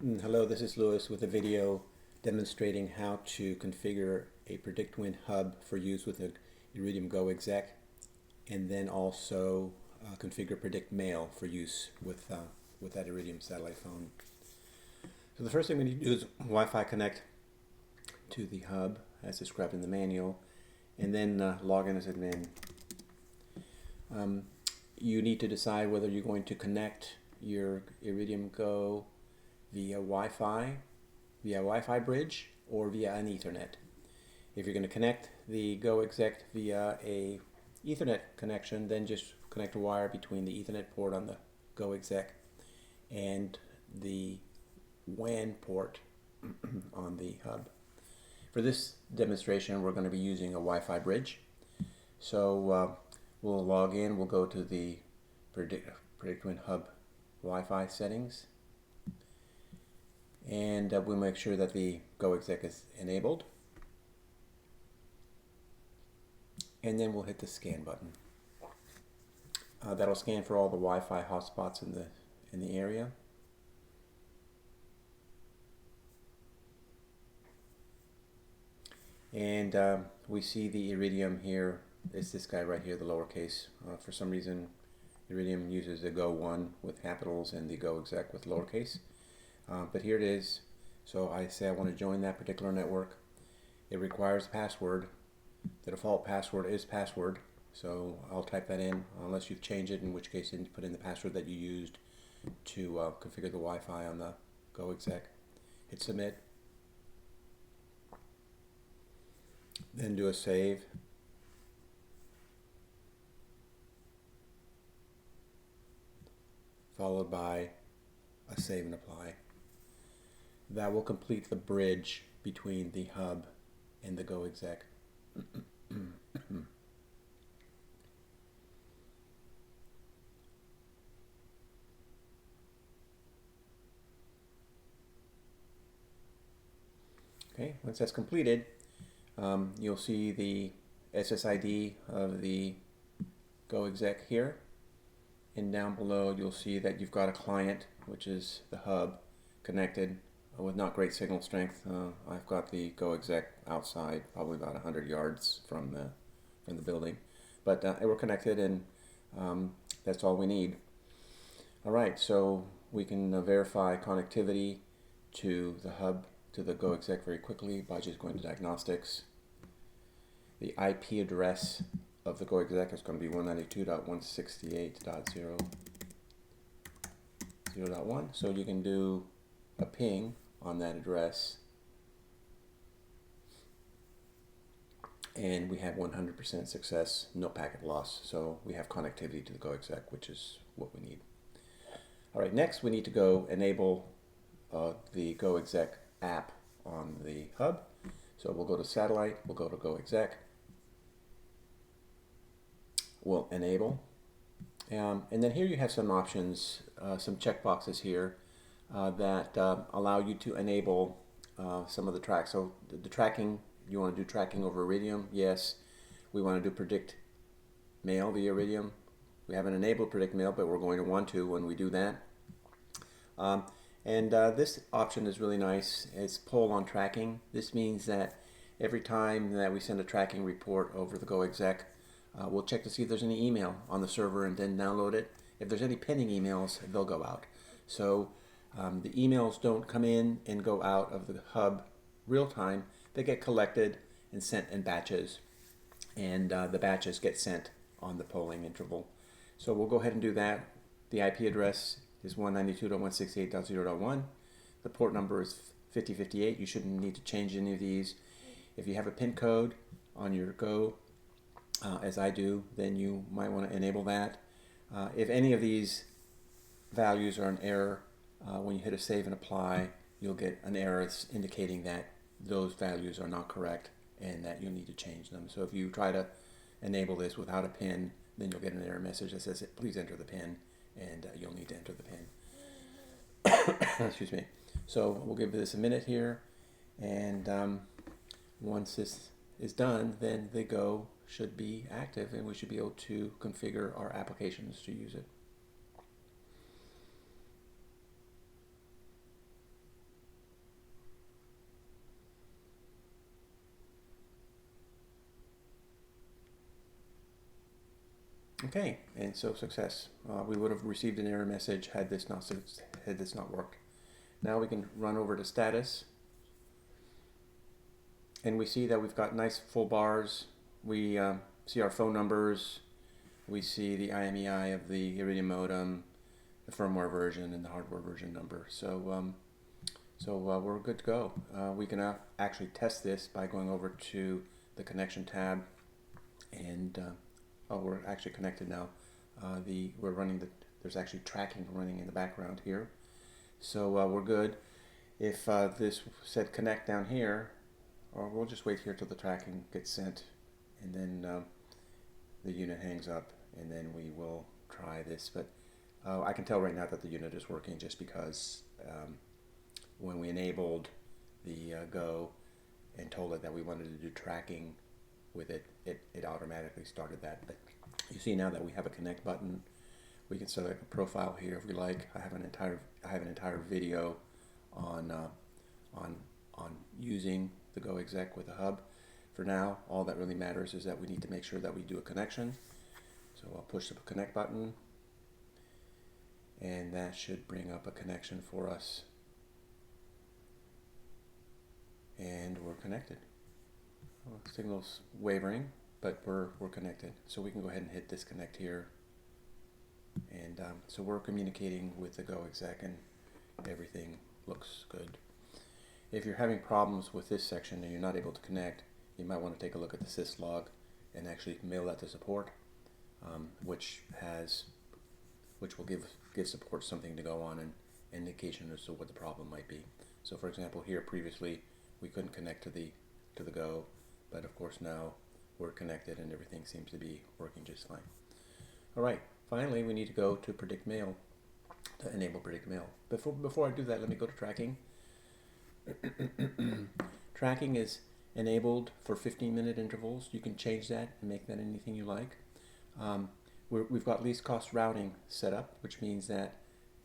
Hello, this is Lewis with a video demonstrating how to configure a Predictwind hub for use with a Iridium GO exec, and then also configure PredictMail for use with that Iridium satellite phone. So the first thing we need to do is Wi-Fi connect to the hub as described in the manual, and then log in as admin. You need to decide whether you're going to connect your Iridium GO via Wi-Fi bridge, or via an Ethernet. If you're going to connect the GO exec via a Ethernet connection, then just connect a wire between the Ethernet port on the GO exec and the WAN port on the hub. For this demonstration, we're going to be using a Wi-Fi bridge. So we'll log in, we'll go to the Predictwind hub Wi-Fi settings, and we'll make sure that the GO exec is enabled, and then we'll hit the scan button. That'll scan for all the Wi-Fi hotspots in the area. And we see the Iridium here. It's this guy right here, the lowercase. For some reason, Iridium uses the GO 1 with capitals and the GO exec with lowercase. But here it is. So I say I want to join that particular network. It requires a password. The default password is password. So I'll type that in unless you've changed it, in which case you need to put in the password that you used to configure the Wi-Fi on the GO exec. Hit submit. Then do a save. Followed by a save and apply. That will complete the bridge between the hub and the GO exec. Okay, once that's completed, you'll see the SSID of the GO exec here, and down below you'll see that you've got a client, which is the hub, connected with not great signal strength. I've got the GO exec outside, probably about 100 yards from the building, but we're connected, and that's all we need. All right, so we can verify connectivity to the hub, to the GO exec very quickly by just going to diagnostics. The IP address of the GO exec is going to be 192.168.0.0.1, so you can do a ping on that address, and we have 100% success, no packet loss. So we have connectivity to the GO exec, which is what we need. All right, next we need to go enable the GO exec app on the hub. So we'll go to satellite, we'll go to GO exec, we'll enable, and then here you have some options, some checkboxes here that allow you to enable some of the tracks. So the tracking, you want to do tracking over Iridium? Yes. We want to do PredictMail via Iridium. We haven't enabled PredictMail, but we're going to want to when we do that. This option is really nice. It's pull on tracking. This means that every time that we send a tracking report over the GO exec, we'll check to see if there's any email on the server and then download it. If there's any pending emails, they'll go out. So the emails don't come in and go out of the hub real time. They get collected and sent in batches, and the batches get sent on the polling interval. So we'll go ahead and do that. The IP address is 192.168.0.1. The port number is 5058. You shouldn't need to change any of these. If you have a PIN code on your GO, as I do, then you might want to enable that. If any of these values are an error, when you hit a save and apply, you'll get an error indicating that those values are not correct and that you'll need to change them. So if you try to enable this without a PIN, then you'll get an error message that says, please enter the PIN, and you'll need to enter the PIN. Excuse me. So we'll give this a minute here, and once this is done, then the GO should be active, and we should be able to configure our applications to use it. Okay, and so success. We would have received an error message had this not worked. Now we can run over to status, and we see that we've got nice full bars. We see our phone numbers. We see the IMEI of the Iridium modem, the firmware version, and the hardware version number. So we're good to go. We can actually test this by going over to the connection tab, and we're actually connected now. There's actually tracking running in the background here. So we're good. If this said connect down here, or we'll just wait here till the tracking gets sent, and then the unit hangs up, and then we will try this. But I can tell right now that the unit is working just because when we enabled the Go and told it that we wanted to do tracking with it, it automatically started that. But you see now that we have a connect button. We can select a profile here if we like. I have an entire video on using the Go Exec with the hub. For now, all that really matters is that we need to make sure that we do a connection. So I'll push the connect button, and that should bring up a connection for us. And we're connected. Signal's wavering, but we're connected. So we can go ahead and hit disconnect here. And so we're communicating with the Go Exec, and everything looks good. If you're having problems with this section and you're not able to connect, you might want to take a look at the syslog and actually mail that to support, which will give support something to go on and indication as to what the problem might be. So for example, here previously we couldn't connect to the Go, but of course now we're connected and everything seems to be working just fine. All right, finally we need to go to PredictMail to enable PredictMail. Before I do that, let me go to tracking. Tracking is enabled for 15-minute intervals. You can change that and make that anything you like. We've got least cost routing set up, which means that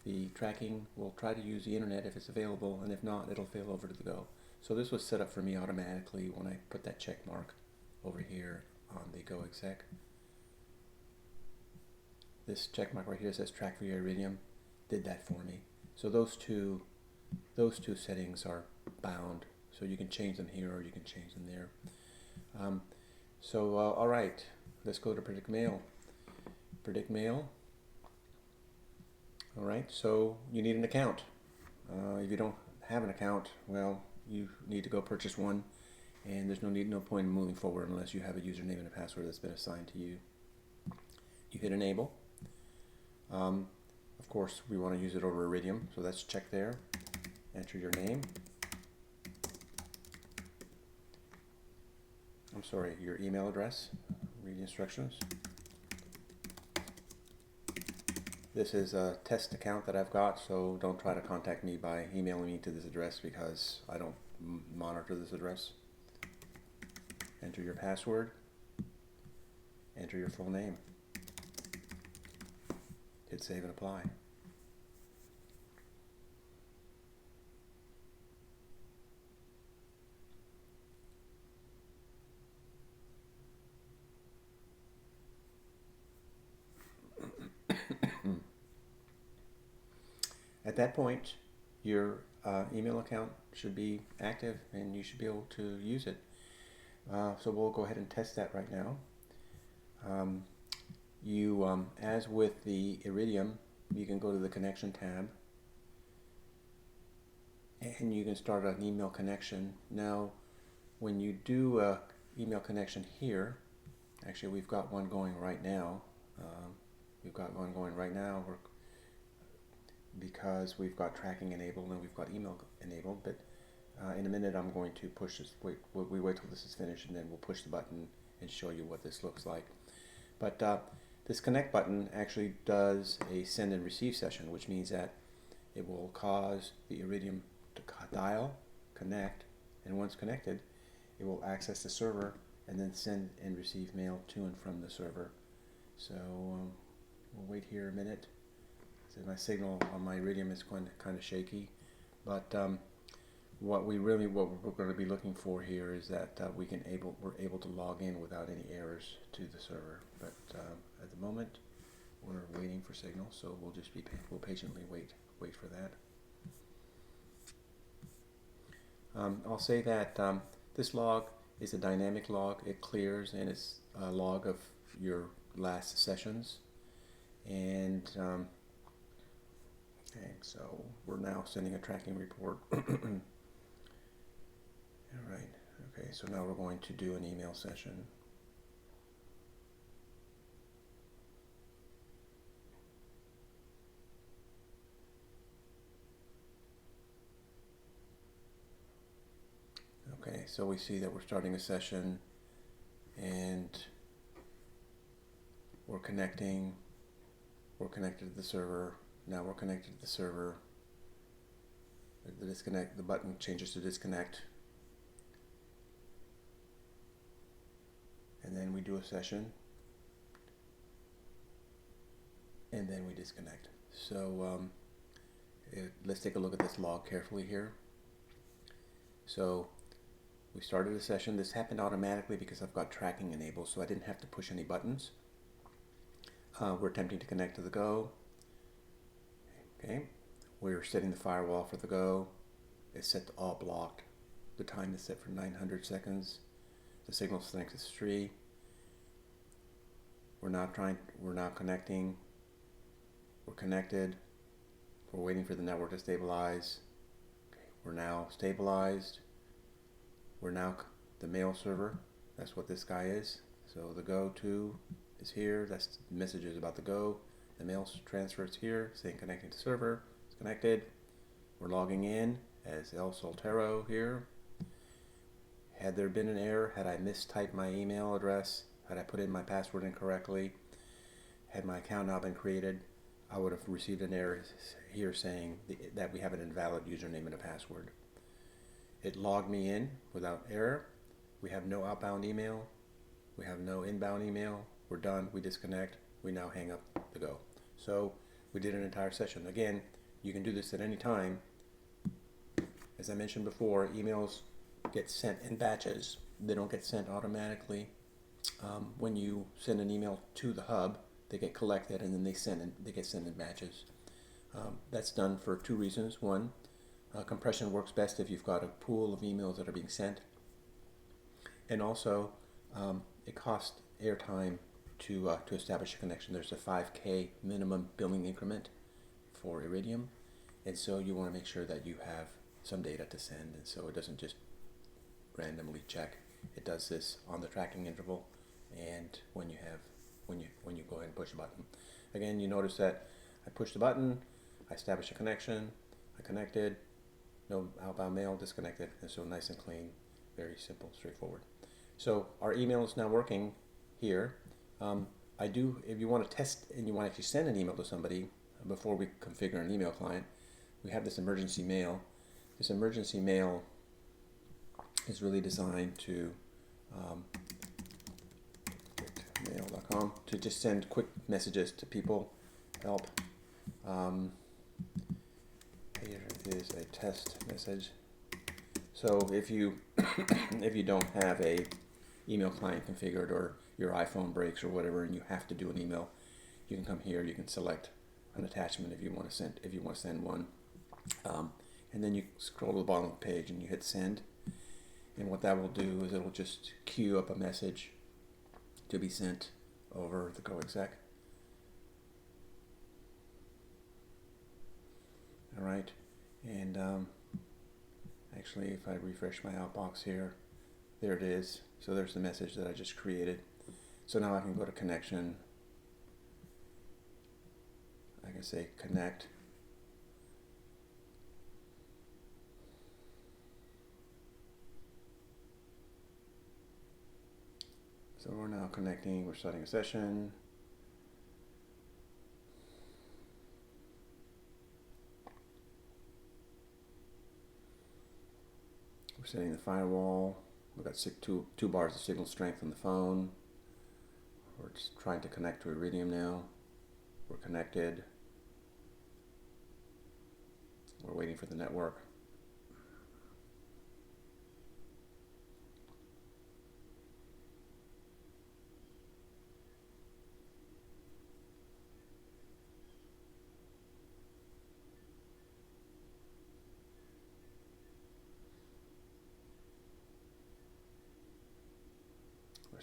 the tracking will try to use the internet if it's available, and if not, it'll fail over to the Go. So this was set up for me automatically when I put that check mark over here on the Go Exec. This check mark right here says track via Iridium, did that for me. So those two settings are bound. So you can change them here or you can change them there. All right, let's go to PredictMail. PredictMail. All right, so you need an account. If you don't have an account, well, you need to go purchase one, and there's no point in moving forward unless you have a username and a password that's been assigned to you. You hit enable. Of course, we want to use it over Iridium, so let's check there. Enter your name. I'm sorry, your email address. Read the instructions. This is a test account that I've got, so don't try to contact me by emailing me to this address because I don't monitor this address. Enter your password. Enter your full name. Hit save and apply. At that point, your email account should be active and you should be able to use it. So we'll go ahead and test that right now. As with the Iridium, you can go to the connection tab and you can start an email connection. Now, when you do an email connection here, actually we've got one going right now. Because we've got tracking enabled and we've got email enabled, but in a minute I'm going to push this. We wait till this is finished and then we'll push the button and show you what this looks like. But this connect button actually does a send and receive session, which means that it will cause the Iridium to dial, connect, and once connected, it will access the server and then send and receive mail to and from the server. So we'll wait here a minute. So my signal on my Iridium is kind of shaky, but what we're going to be looking for here is that we're able to log in without any errors to the server. But at the moment, we're waiting for signal, so we'll patiently wait for that. I'll say that this log is a dynamic log. It clears, and it's a log of your last sessions. And okay, so we're now sending a tracking report. All right. Okay, so now we're going to do an email session. Okay, so we see that we're starting a session, and we're connected to the server. Now we're connected to the server. The button changes to disconnect. And then we do a session. And then we disconnect. So let's take a look at this log carefully here. So we started a session. This happened automatically because I've got tracking enabled, so I didn't have to push any buttons. We're attempting to connect to the Go. Okay, we're setting the firewall for the Go. It's set to all blocked. The time is set for 900 seconds. The signal strength is 3. We're now connecting. We're connected. We're waiting for the network to stabilize. Okay, we're now stabilized. We're now the mail server. That's what this guy is. So the Go to is here. That's messages about the Go. The mail transfer is here, saying connecting to server. It's connected. We're logging in as El Soltero here. Had there been an error, had I mistyped my email address, had I put in my password incorrectly, had my account not been created, I would have received an error here saying that we have an invalid username and a password. It logged me in without error. We have no outbound email. We have no inbound email. We're done. We disconnect. We now hang up the Go. So we did an entire session. Again, you can do this at any time. As I mentioned before, emails get sent in batches. They don't get sent automatically. When you send an email to the hub, they get collected and then they get sent in batches. That's done for 2 reasons. One, compression works best if you've got a pool of emails that are being sent. And also, it costs airtime to establish a connection. There's a 5K minimum billing increment for Iridium, and so you want to make sure that you have some data to send, and so it doesn't just randomly check. It does this on the tracking interval, and when you go ahead and push a button. Again, you notice that I pushed the button, I established a connection, I connected, no outbound mail, disconnected, and so nice and clean, very simple, straightforward. So our email is now working here. If you want to test and you want to actually send an email to somebody before we configure an email client, we have this emergency mail. This emergency mail is really designed to mail.com to just send quick messages to people. Help. Here is a test message. So if you if you don't have a email client configured, or your iPhone breaks or whatever, and you have to do an email, you can come here. You can select an attachment if you want to send one, and then you scroll to the bottom of the page and you hit send. And what that will do is it'll just queue up a message to be sent over the Go Exec. All right, and actually, if I refresh my outbox here, there it is. So there's the message that I just created. So now I can go to connection. I can say connect. So we're now connecting. We're starting a session. We're setting the firewall. We've got two bars of signal strength on the phone. We're just trying to connect to Iridium now. We're connected. We're waiting for the network.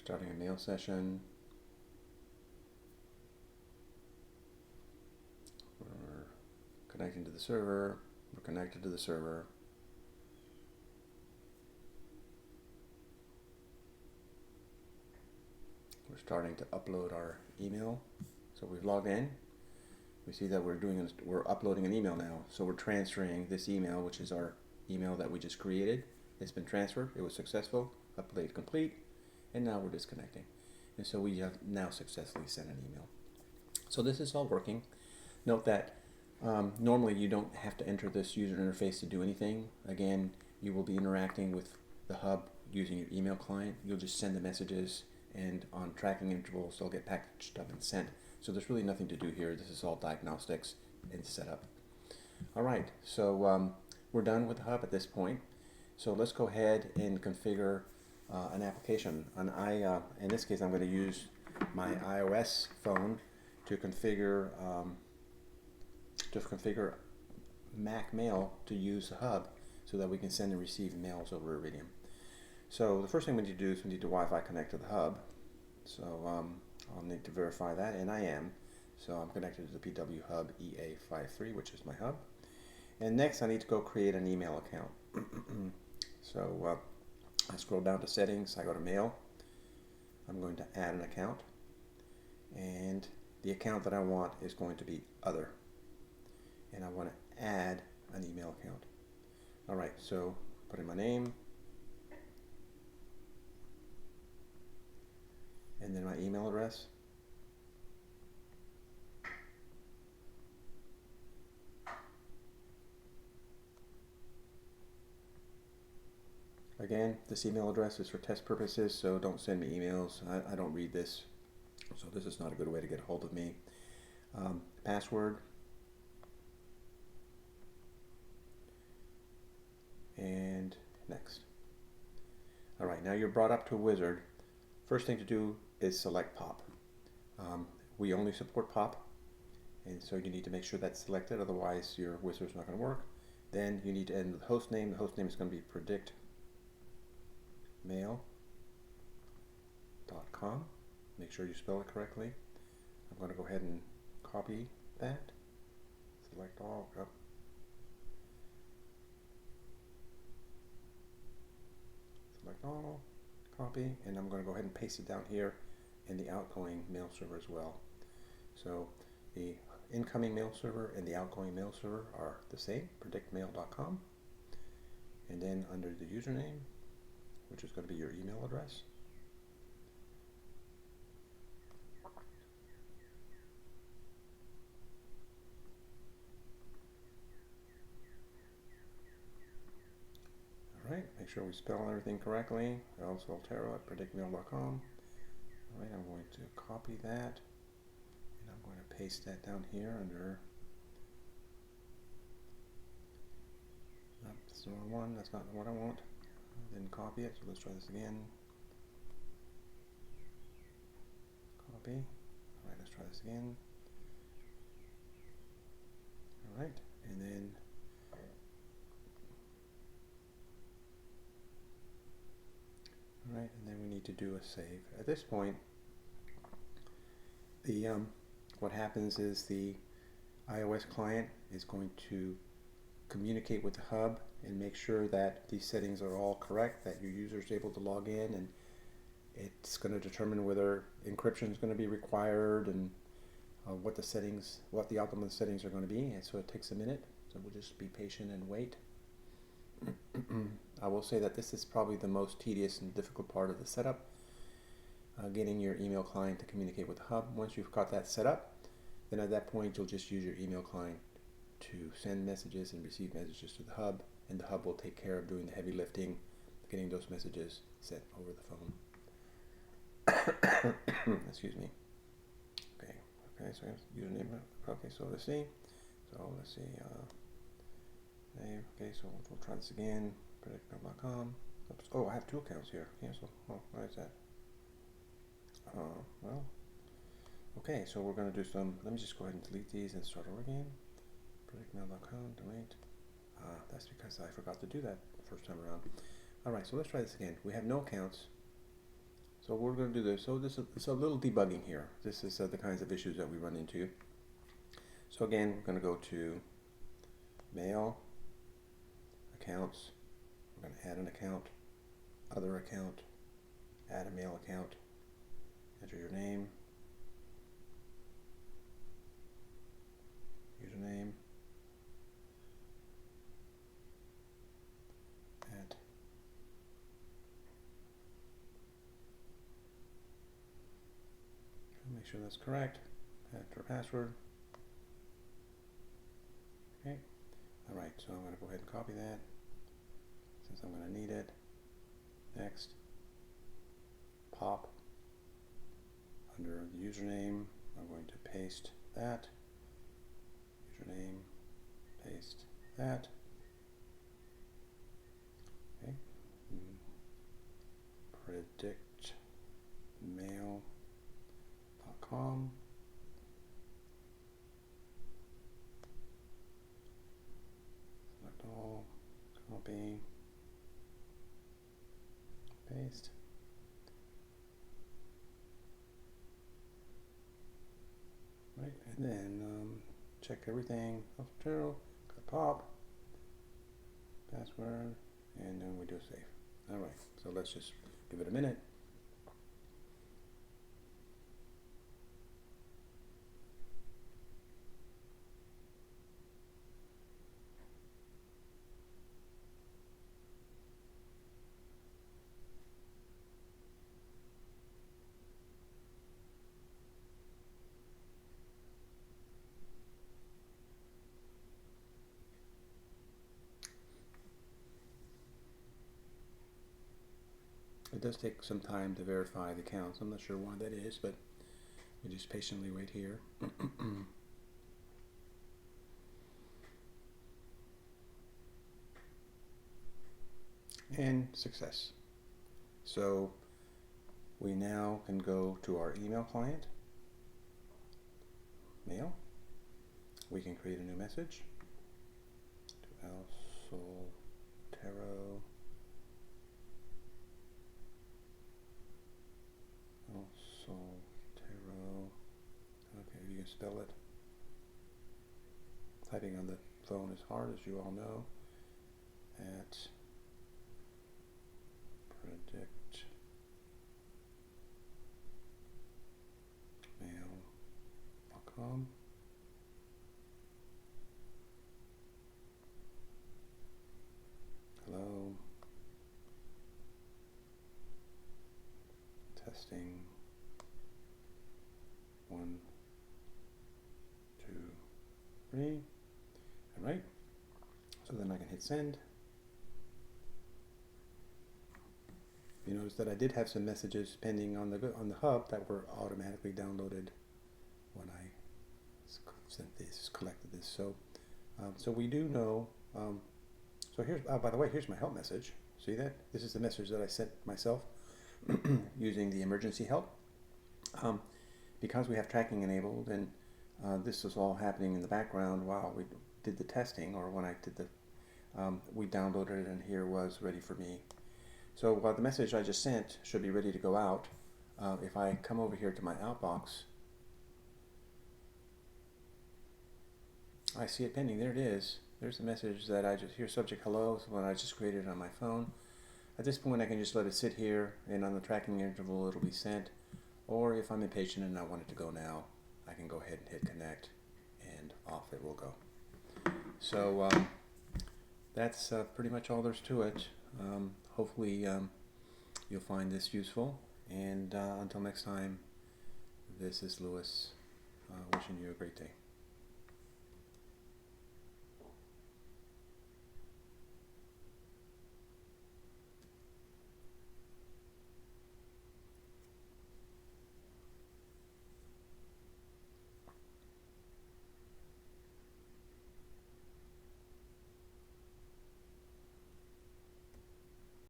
starting a mail session. We're connecting to the server. We're connected to the server. We're starting to upload our email. So we've logged in. We see that we're uploading an email now. So we're transferring this email, which is our email that we just created. It's been transferred. It was successful. Upload complete. And now we're disconnecting. And so we have now successfully sent an email. So this is all working. Note that normally you don't have to enter this user interface to do anything. Again, you will be interacting with the hub using your email client. You'll just send the messages, and on tracking intervals, they'll get packaged up and sent. So there's really nothing to do here. This is all diagnostics and setup. All right, so we're done with the hub at this point. So let's go ahead and configure an application. In this case, I'm going to use my iOS phone to configure Mac Mail to use the hub so that we can send and receive mails over Iridium. So the first thing we need to do is we need to Wi-Fi connect to the hub. So I'll need to verify that, and I am. So I'm connected to the PW Hub EA53, which is my hub. And next I need to go create an email account. So I scroll down to settings, I go to mail. I'm going to add an account. And the account that I want is going to be other. And I want to add an email account. All right, so put in my name. And then my email address. Again, this email address is for test purposes, so don't send me emails. I don't read this, so this is not a good way to get a hold of me. Password. And next. All right, now you're brought up to a wizard. First thing to do is select POP. We only support POP, and so you need to make sure that's selected, otherwise your wizard's not going to work. Then you need to end with the host name. The host name is going to be PredictMail.com. Make sure you spell it correctly. I'm going to go ahead and copy that. Select all. Oh. Select all. Copy, and I'm going to go ahead and paste it down here in the outgoing mail server as well. So the incoming mail server and the outgoing mail server are the same, predictmail.com. And then under the username, which is going to be your email address, Alright, make sure we spell everything correctly. Also Altero at predictmail.com. Alright, I'm going to copy that, and I'm going to paste that down here under. Nope, that's the wrong one. That's not what I want. I didn't copy it, so let's try this again. Copy. Alright, let's try this again. Alright, and then and then we need to do a save. At this point, the what happens is the iOS client is going to communicate with the hub and make sure that these settings are all correct, that your user is able to log in, and it's going to determine whether encryption is going to be required and what the optimal settings are going to be. And so it takes a minute, so we'll just be patient and wait. I will say that this is probably the most tedious and difficult part of the setup, getting your email client to communicate with the hub. Once you've got that set up, then at that point you'll just use your email client to send messages and receive messages to the hub, and the hub will take care of doing the heavy lifting, getting those messages sent over the phone. Excuse me. Okay, so username. Okay, so let's see. Okay, so we'll try this again. Predictmail.com. Oh, I have two accounts here. Cancel. Oh, why is that? Well, okay, so we're going to do some. Let me just go ahead and delete these and start over again. Predictmail.com, delete. That's because I forgot to do that the first time around. Alright, so let's try this again. We have no accounts. So we're going to do this. So this is a little debugging here. This is the kinds of issues that we run into. So again, we're going to go to Mail, Accounts. We're going to add an account, Other account, add a mail account, enter your name, username, add, make sure that's correct, enter password. Okay, all right, so I'm going to go ahead and copy that since I'm going to need it. Next, pop under the username. I'm going to paste that. Username, paste that. Okay. PredictMail.com. Select all, copy, paste. Right, and then check everything. Zero, pop, password, and then we do save. All right, so let's just give it a minute. It does take some time to verify the accounts. I'm not sure why that is, but we just patiently wait here. And success. So we now can go to our email client, Mail. We can create a new message to El Soltero. El Soltero. Okay, if you can spell it. Typing on the phone is hard, as you all know. At PredictMail.com. Hello. Testing. 1, 2, 3. All right. So then I can hit send. You notice that I did have some messages pending on the hub that were automatically downloaded when I sent this, collected this. So, so we do know. So here's, by the way, here's my help message. See that? This is the message that I sent myself using the emergency help. Because we have tracking enabled, and this was all happening in the background while we did the testing, or when I did the, we downloaded it, and here was ready for me. So the message I just sent should be ready to go out. If I come over here to my outbox, I see it pending. There it is. There's the message that I just, here subject hello, is what I just created on my phone. At this point I can just let it sit here, and on the tracking interval it'll be sent. Or if I'm impatient and I want it to go now, I can go ahead and hit connect, and off it will go. So that's pretty much all there's to it. Hopefully you'll find this useful, and until next time, this is Louis, wishing you a great day.